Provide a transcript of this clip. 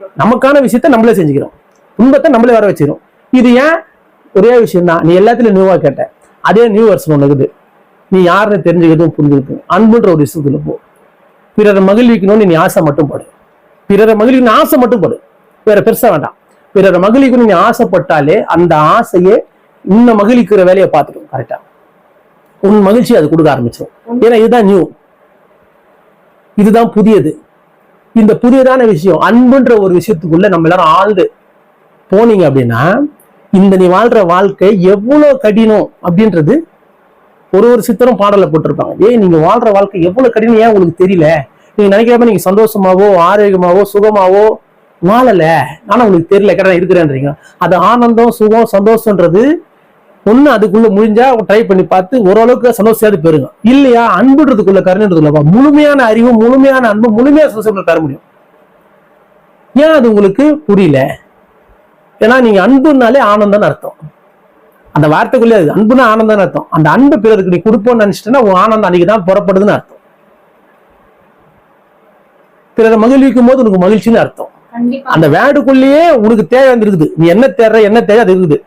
நமக்கான விஷயத்த நம்மளே செஞ்சுக்கிறோம், துன்பத்தை நம்மளே வர வச்சிடும். இது ஏன்? ஒரே விஷயம் தான், நீ எல்லாத்துலயும் நியூவா கேட்ட அதே நியூ வெர்ஷன் ஒண்ணு இருக்குது. நீ யாருன்னு தெரிஞ்சுக்கிறதும் புரிஞ்சுக்கிட்டு அன்புன்ற ஒரு விஷயத்துல போ. பிறரை மகிழ்விக்கணும்னு நீ ஆசை மட்டும் படு. பிறரை மகிழ்விக்கணும் ஆசை மட்டும் படு, வேற பெருசா வேண்டாம். பிறரை மகிழ்விக்கணும் நீ ஆசைப்பட்டாலே அந்த ஆசையே உன்னை மகிழ்விக்கிற வேலையை பார்த்துடும். கரெக்டா உன் மகிழ்ச்சி அது கொடுக்க ஆரம்பிச்சிடும். ஏன்னா இதுதான் நியூ, இதுதான் புதியது. இந்த புதியதான விஷயம் அன்புன்ற ஒரு விஷயத்துக்குள்ள நம்ம எல்லாரும் ஆழ்ந்து போனீங்க அப்படின்னா இந்த நீ வாழ்ற வாழ்க்கை எவ்வளவு கடினம் அப்படின்றது ஒரு சித்தரும் பாடலை போட்டிருப்பாங்க. நீங்க வாழ்ற வாழ்க்கை எவ்வளவு கடினம் ஏன் உங்களுக்கு தெரியல? நீங்க நினைக்கிறப்ப நீங்க சந்தோஷமாவோ ஆரோக்கியமாவோ சுகமாவோ வாழல, ஆனா உங்களுக்கு தெரியல, கடை இருக்கிறேன்றீங்க. அது ஆனந்தம் சுகம் சந்தோஷம்ன்றது ஒண்ணு அதுக்குள்ள முடிஞ்சா ட்ரை பண்ணி பார்த்து ஓரளவுக்கு சந்தோஷத்தை பெறுங்க. இல்லையா அன்புன்றதுக்குள்ள கருணைன்றதுக்குள்ள முழுமையான அறிவு முழுமையான அன்பு முழுமையான சந்தோஷம் தர முடியும். ஏன் அது உங்களுக்கு புரியல? ஏன்னா நீங்க அன்புனாலே ஆனந்தம்னு அர்த்தம். அந்த வார்த்தைக்குள்ளே அது அன்புனா ஆனந்தம்னு அர்த்தம். அந்த அன்பு பிறருக்கு நீ கொடுப்போம்னு நினைச்சிட்டேன்னா உன் ஆனந்தம் அன்னைக்குதான் புறப்படுதுன்னு அர்த்தம். பிறரை மகிழ்விக்கும் போது உனக்கு மகிழ்ச்சின்னு அர்த்தம். அந்த வேர்டுக்குள்ளேயே உனக்கு தேவை இருக்குது. நீ என்ன தேடுற என்ன தேவை அது இருக்குது.